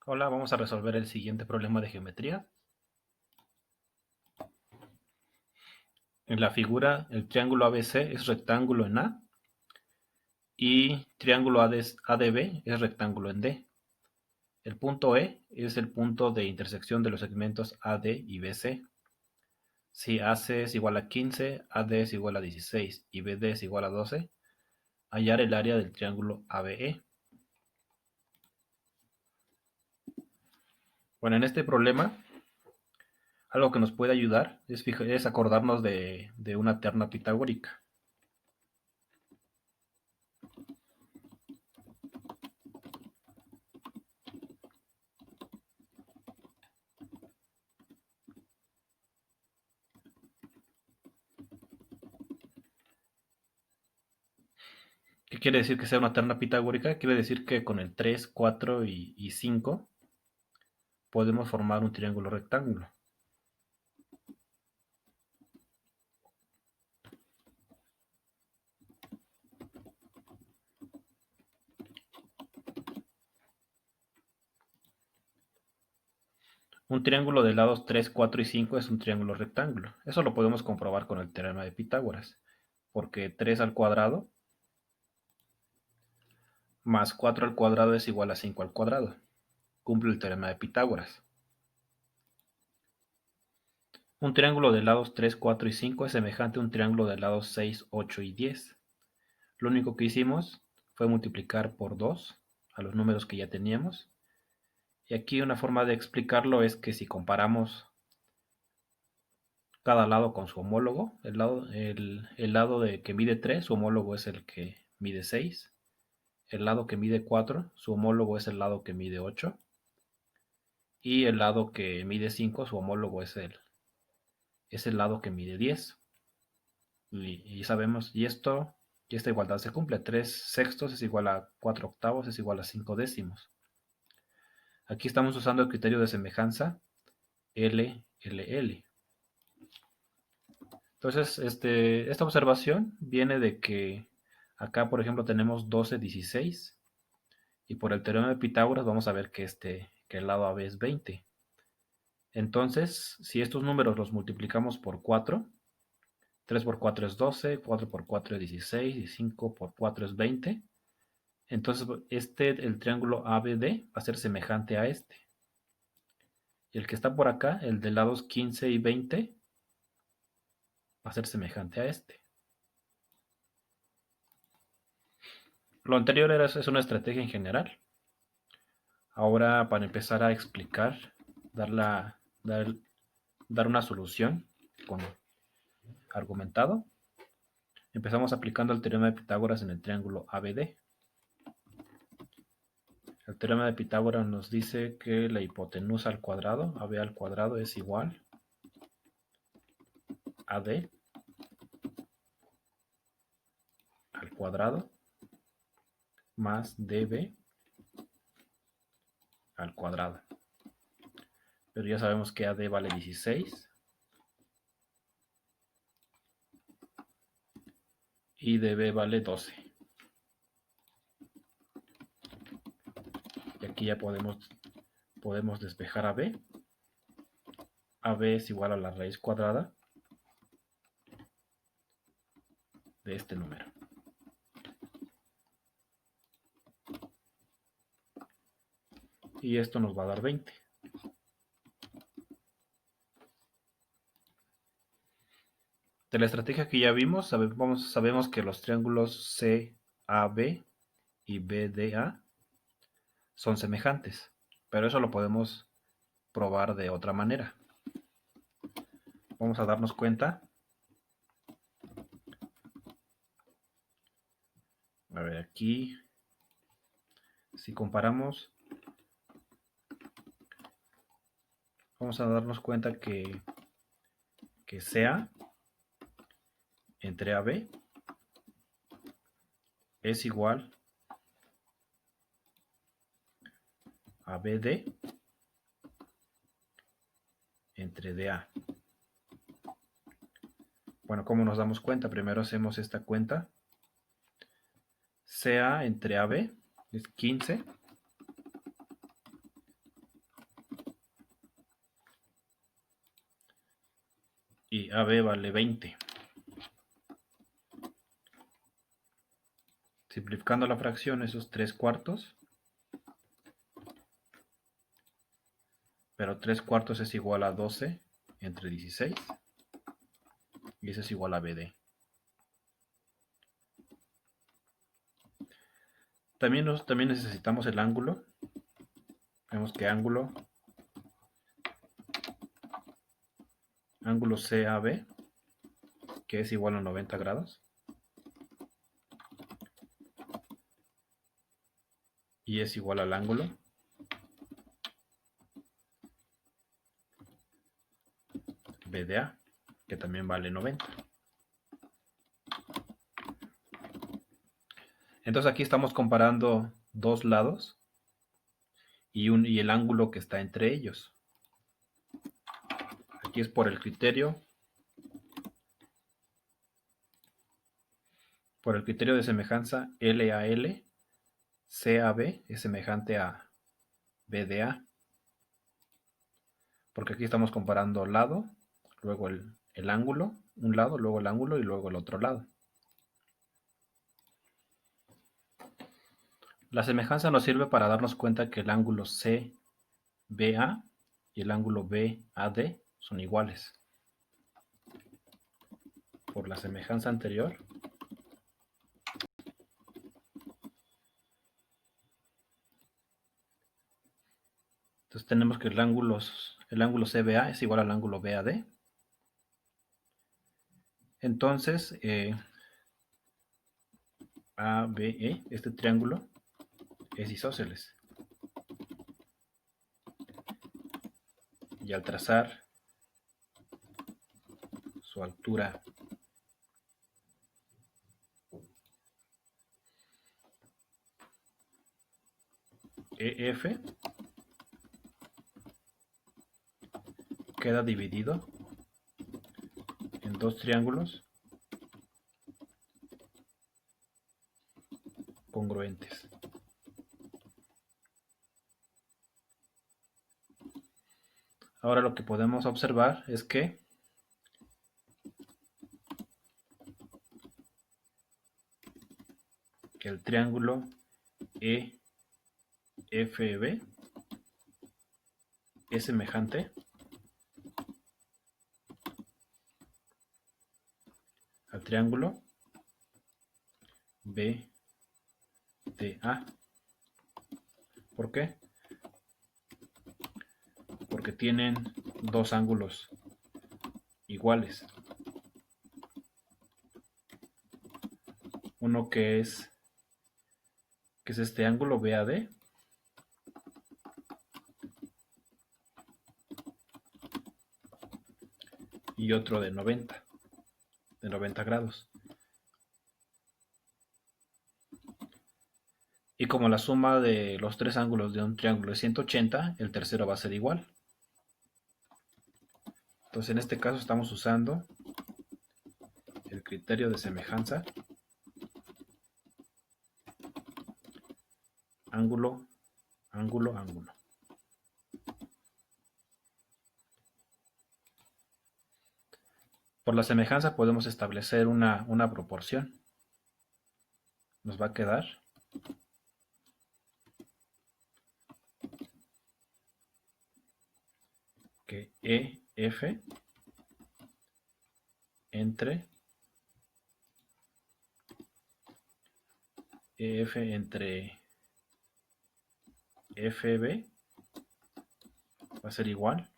Hola, vamos a resolver el siguiente problema de geometría. En la figura, el triángulo ABC es rectángulo en A y triángulo ADB es rectángulo en D. El punto E es el punto de intersección de los segmentos AD y BC. Si AC es igual a 15, AD es igual a 16 y BD es igual a 12, hallar el área del triángulo ABE. Bueno, en este problema, algo que nos puede ayudar es acordarnos de una terna pitagórica. ¿Qué quiere decir que sea una terna pitagórica? Quiere decir que con el 3, 4 y 5 podemos formar un triángulo rectángulo. Un triángulo de lados 3, 4 y 5 es un triángulo rectángulo. Eso lo podemos comprobar con el teorema de Pitágoras, porque 3 al cuadrado más 4 al cuadrado es igual a 5 al cuadrado. Cumple el teorema de Pitágoras. Un triángulo de lados 3, 4 y 5 es semejante a un triángulo de lados 6, 8 y 10. Lo único que hicimos fue multiplicar por 2 a los números que ya teníamos. Y aquí una forma de explicarlo es que si comparamos cada lado con su homólogo, el lado que mide 3, su homólogo es el que mide 6. El lado que mide 4, su homólogo es el lado que mide 8. Y el lado que mide 5, su homólogo es el lado que mide 10. Y sabemos, y esta igualdad se cumple. 3 sextos es igual a 4 octavos es igual a 5 décimos. Aquí estamos usando el criterio de semejanza LLL. Entonces, esta observación viene de que acá, por ejemplo, tenemos 12, 16 y por el teorema de Pitágoras vamos a ver que el lado AB es 20. Entonces, si estos números los multiplicamos por 4, 3 por 4 es 12, 4 por 4 es 16 y 5 por 4 es 20. Entonces, el triángulo ABD va a ser semejante a este. Y el que está por acá, el de lados 15 y 20, va a ser semejante a este. Lo anterior es una estrategia en general. Ahora, para empezar a explicar, dar, la, dar, dar una solución con argumentado, empezamos aplicando el teorema de Pitágoras en el triángulo ABD. El teorema de Pitágoras nos dice que la hipotenusa al cuadrado, AB al cuadrado, es igual a AD al cuadrado más DB al cuadrado. Pero ya sabemos que AD vale 16 y DB vale 12. Y aquí ya podemos despejar AB. AB es igual a la raíz cuadrada de este número. Y esto nos va a dar 20. De la estrategia que ya vimos, sabemos que los triángulos CAB y BDA son semejantes, pero eso lo podemos probar de otra manera. Vamos a darnos cuenta. A ver, aquí, si comparamos, vamos a darnos cuenta que CA entre AB es igual a BD entre DA. Bueno, ¿cómo nos damos cuenta? Primero hacemos esta cuenta. CA entre AB es 15 AB vale 20. Simplificando la fracción, esos 3/4, pero 3/4 es igual a 12 entre 16, y eso es igual a BD. También necesitamos el ángulo. Vemos que ángulo CAB, que es igual a 90 grados. Y es igual al ángulo BDA, que también vale 90. Entonces aquí estamos comparando dos lados y el ángulo que está entre ellos. Aquí es por el criterio de semejanza LAL, CAB es semejante a BDA, porque aquí estamos comparando lado, luego el ángulo, un lado, luego el ángulo y luego el otro lado. La semejanza nos sirve para darnos cuenta que el ángulo CBA y el ángulo BAD son iguales. Por la semejanza anterior, entonces tenemos que el ángulo CBA es igual al ángulo BAD. Entonces, ABE, este triángulo, es isósceles. Y al trazar su altura EF, queda dividido en dos triángulos congruentes. Ahora lo que podemos observar es que el triángulo EFB es semejante al triángulo BDA. ¿Por qué? Porque tienen dos ángulos iguales. Uno que es este ángulo BAD, y otro de 90 grados. Y como la suma de los tres ángulos de un triángulo es 180, el tercero va a ser igual. Entonces en este caso estamos usando el criterio de semejanza, ángulo, ángulo, ángulo. Por la semejanza podemos establecer una proporción. Nos va a quedar que EF entre FB va a ser igual.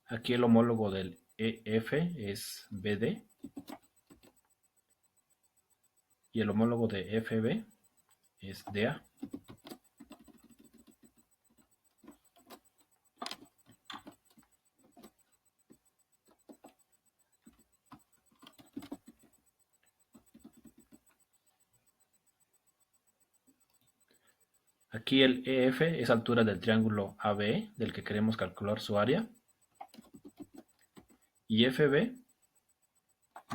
Aquí el homólogo del EF es BD y el homólogo de FB es DA. Aquí el EF es altura del triángulo ABE, del que queremos calcular su área. Y FB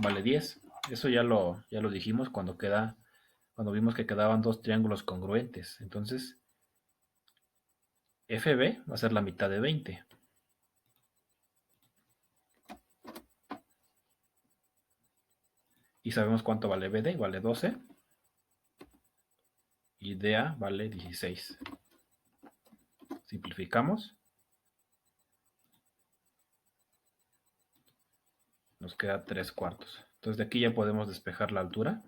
vale 10. Eso ya lo dijimos cuando vimos que quedaban dos triángulos congruentes. Entonces, FB va a ser la mitad de 20. Y sabemos cuánto vale BD, vale 12. Y DA vale 16. Simplificamos. Nos queda 3/4. Entonces de aquí ya podemos despejar la altura.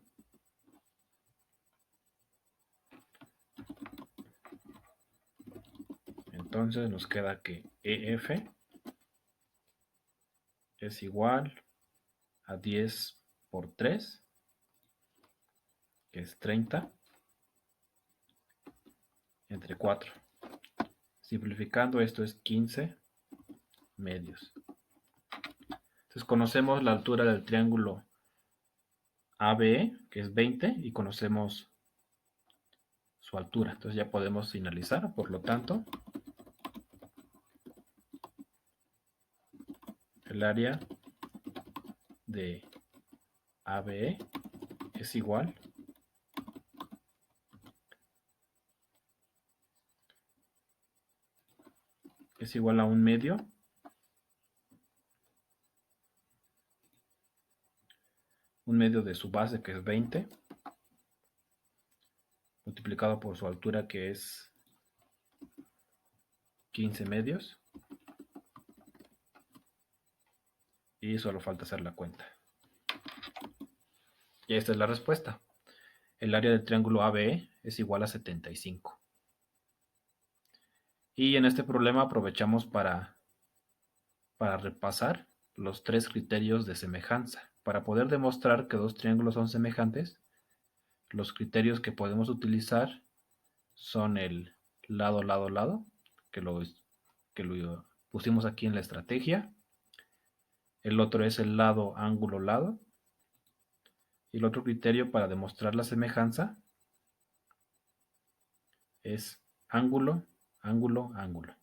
Entonces nos queda que EF es igual a 10 por 3, que es 30, entre 4. Simplificando, esto es 15 medios. Entonces conocemos la altura del triángulo ABE, que es 20, y conocemos su altura. Entonces ya podemos finalizar. Por lo tanto, el área de ABE es igual a un medio de su base, que es 20, multiplicado por su altura, que es 15 medios, y solo falta hacer la cuenta. Y esta es la respuesta. El área del triángulo ABE es igual a 75. Y en este problema aprovechamos para repasar los 3 criterios de semejanza. Para poder demostrar que dos triángulos son semejantes, los criterios que podemos utilizar son el lado, lado, lado, que lo pusimos aquí en la estrategia. El otro es el lado, ángulo, lado. Y el otro criterio para demostrar la semejanza es ángulo, ángulo, ángulo.